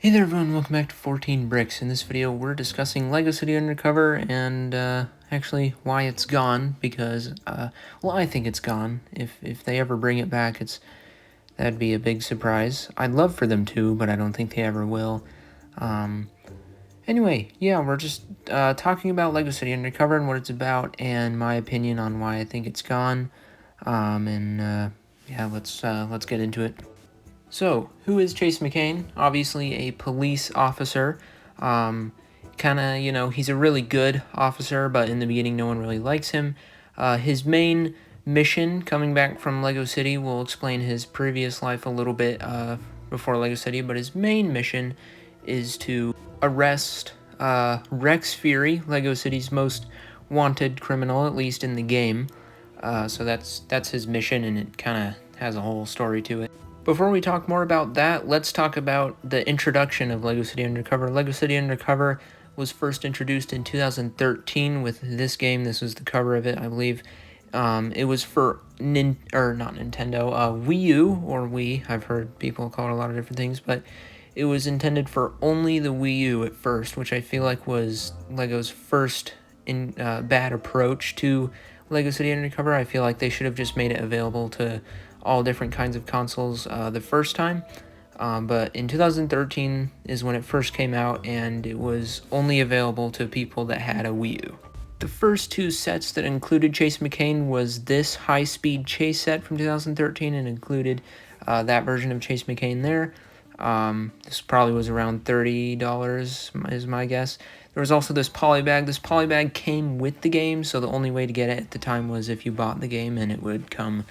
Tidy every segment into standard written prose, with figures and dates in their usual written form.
Hey there everyone, welcome back to 14 Bricks. In this video we're discussing LEGO City Undercover and actually why it's gone because, well, I think it's gone. If they ever bring it back, that'd be a big surprise. I'd love for them to, but I don't think they ever will. Anyway, yeah, we're just talking about LEGO City Undercover and what it's about and my opinion on why I think it's gone. Yeah, let's get into it. So, who is Chase McCain? Obviously a police officer. He's a really good officer, but in the beginning no one really likes him. His main mission, coming back from LEGO City, will explain his previous life a little bit before LEGO City, but his main mission is to arrest Rex Fury, LEGO City's most wanted criminal, at least in the game. So that's his mission, and it kind of has a whole story to it. Before we talk more about that, let's talk about the introduction of LEGO City Undercover. LEGO City Undercover was first introduced in 2013 with this game. This was the cover of it, I believe. It was for not Nintendo, Wii U or Wii. I've heard people call it a lot of different things, but it was intended for only the Wii U at first, which I feel like was LEGO's first bad approach to LEGO City Undercover. I feel like they should have just made it available to all different kinds of consoles the first time. But in 2013 is when it first came out, and it was only available to people that had a Wii U. The first two sets that included Chase McCain was this high-speed chase set from 2013, and included that version of Chase McCain there. This probably was around $30 is my guess. There was also this polybag. This polybag came with the game, so the only way to get it at the time was if you bought the game, and it would come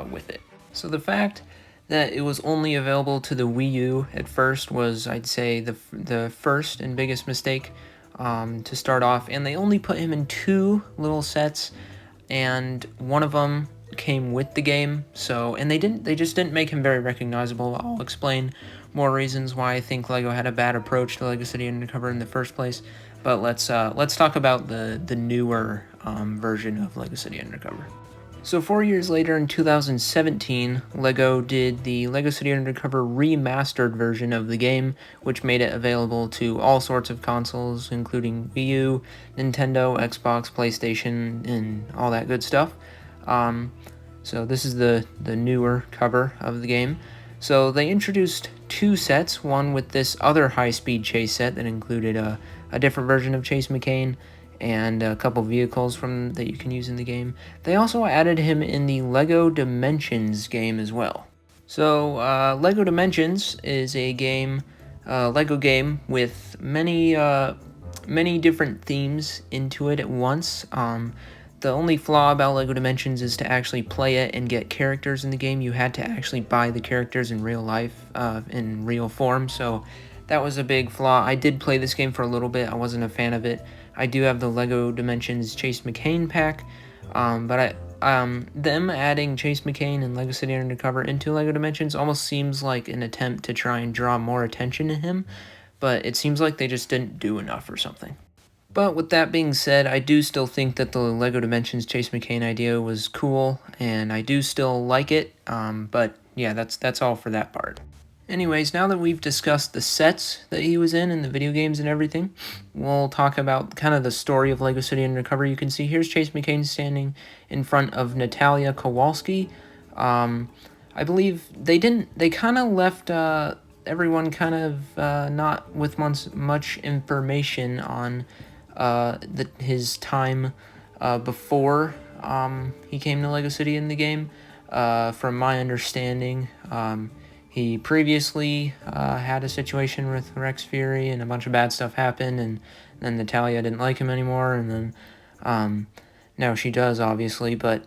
with it. So the fact that it was only available to the Wii U at first was, I'd say, the first and biggest mistake to start off. And they only put him in two little sets, and one of them came with the game. So, and they just didn't make him very recognizable. I'll explain more reasons why I think LEGO had a bad approach to LEGO City Undercover in the first place. But let's talk about the newer version of LEGO City Undercover. So 4 years later, in 2017, LEGO did the LEGO City Undercover remastered version of the game, which made it available to all sorts of consoles, including Wii U, Nintendo, Xbox, PlayStation, and all that good stuff. So this is the newer cover of the game. So they introduced two sets, one with this other high-speed chase set that included a different version of Chase McCain, and a couple vehicles that you can use in the game. They also added him in the LEGO Dimensions game as well. So LEGO Dimensions is a game, LEGO game with many different themes into it at once. The only flaw about LEGO Dimensions is to actually play it and get characters in the game. You had to actually buy the characters in real life, in real form, so that was a big flaw. I did play this game for a little bit. I wasn't a fan of it. I do have the LEGO Dimensions Chase McCain pack, but them adding Chase McCain and LEGO City Undercover into LEGO Dimensions almost seems like an attempt to try and draw more attention to him, but it seems like they just didn't do enough or something. But with that being said, I do still think that the LEGO Dimensions Chase McCain idea was cool, and I do still like it, but yeah, that's all for that part. Anyways, now that we've discussed the sets that he was in and the video games and everything, we'll talk about kind of the story of LEGO City Undercover. You can see here's Chase McCain standing in front of Natalia Kowalski. I believe they kind of left everyone kind of not with much information on his time before he came to LEGO City in the game. From my understanding, he previously had a situation with Rex Fury, and a bunch of bad stuff happened, and then Natalia didn't like him anymore, and then now she does, obviously, but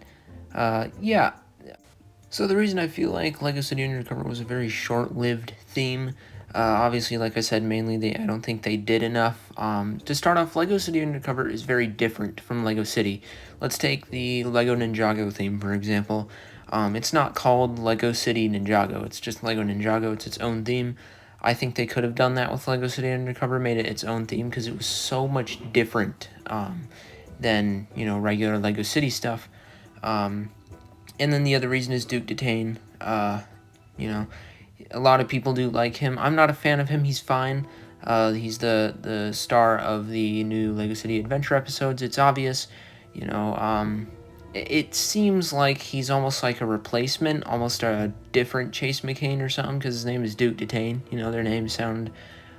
yeah. So the reason I feel like LEGO City Undercover was a very short-lived theme, obviously, like I said, mainly I don't think they did enough. To start off, LEGO City Undercover is very different from LEGO City. Let's take the LEGO Ninjago theme, for example. It's not called LEGO City Ninjago, it's just LEGO Ninjago, it's its own theme. I think they could have done that with LEGO City Undercover, made it its own theme, because it was so much different than, regular LEGO City stuff. And then the other reason is Duke Detain. a lot of people do like him. I'm not a fan of him. He's fine. He's the star of the new Lego City Adventure episodes. It's obvious, you know. It seems like he's almost like a replacement, almost a different Chase McCain or something, because his name is Duke Detain. You know, their names sound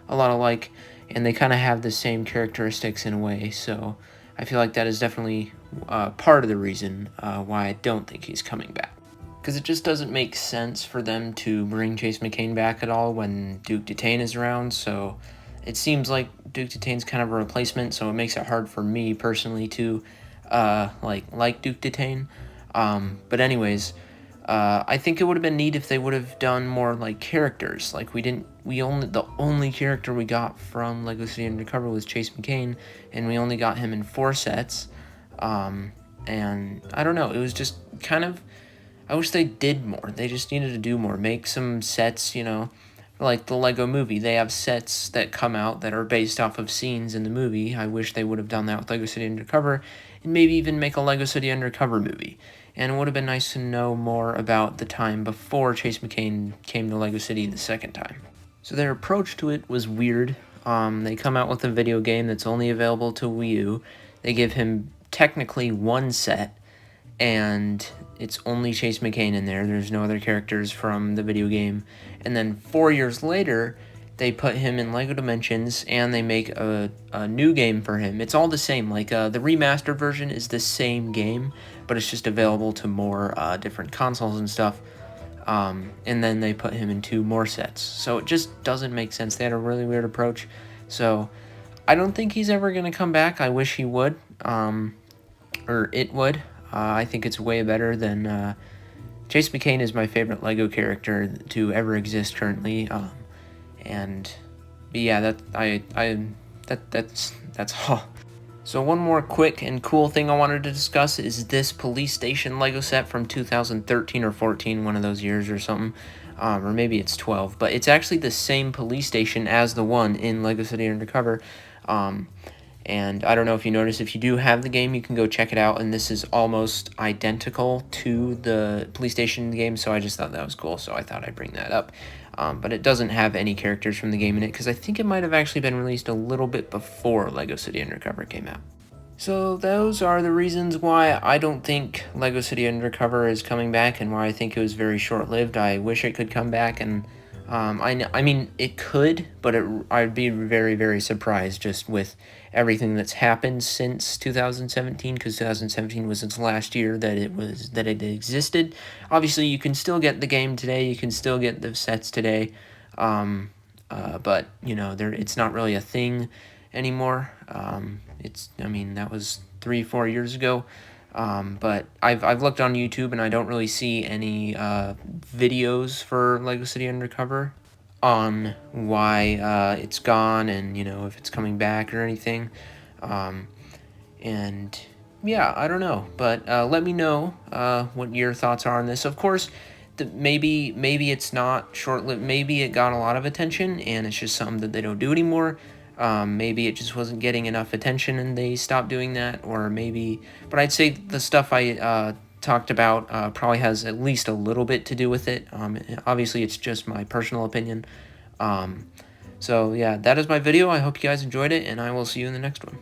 a lot alike, and they kind of have the same characteristics in a way. So I feel like that is definitely part of the reason why I don't think he's coming back. Because it just doesn't make sense for them to bring Chase McCain back at all when Duke Detain is around. So it seems like Duke Detain's kind of a replacement, so it makes it hard for me personally to like Duke Detain. But anyways, I think it would have been neat if they would have done more like characters. Like the only character we got from Lego City Undercover was Chase McCain, and we only got him in 4 sets. And I don't know, it was just kind of, I wish they did more. They just needed to do more. Make some sets, you know, like the Lego movie. They have sets that come out that are based off of scenes in the movie. I wish they would have done that with Lego City Undercover, and maybe even make a Lego City Undercover movie. And it would have been nice to know more about the time before Chase McCain came to Lego City the second time. So their approach to it was weird. They come out with a video game that's only available to Wii U. They give him technically 1 set, and it's only Chase McCain in there. There's no other characters from the video game. And then 4 years later, they put him in LEGO Dimensions, and they make a new game for him. It's all the same. Like, the remastered version is the same game, but it's just available to more different consoles and stuff. And then they put him in 2 more sets. So it just doesn't make sense. They had a really weird approach. So I don't think he's ever going to come back. I wish he would, or it would. I think it's way better than Chase McCain is my favorite Lego character to ever exist currently. But yeah, that's all. So one more quick and cool thing I wanted to discuss is this police station Lego set from 2013 or 14, one of those years or something. Or maybe it's 12, but it's actually the same police station as the one in Lego City Undercover. And I don't know if you noticed, if you do have the game, you can go check it out, and this is almost identical to the police station game, so I just thought that was cool, so I thought I'd bring that up. But it doesn't have any characters from the game in it, because I think it might have actually been released a little bit before LEGO City Undercover came out. So those are the reasons why I don't think LEGO City Undercover is coming back, and why I think it was very short-lived. I wish it could come back, and I mean, it could, but I'd be very, very surprised just with everything that's happened since 2017, because 2017 was its last year that it existed. Obviously, you can still get the game today, you can still get the sets today, but you know, it's not really a thing anymore. I mean, that was 3-4 years ago. But I've looked on YouTube, and I don't really see any videos for LEGO City Undercover on why it's gone, and you know, if it's coming back or anything. And yeah, I don't know, but let me know what your thoughts are on this. Of course, maybe it's not short-lived. Maybe it got a lot of attention, and it's just something that they don't do anymore. Maybe it just wasn't getting enough attention and they stopped doing that, or maybe, but I'd say the stuff I talked about probably has at least a little bit to do with it. Obviously, it's just my personal opinion. So yeah, that is my video. I hope you guys enjoyed it, and I will see you in the next one.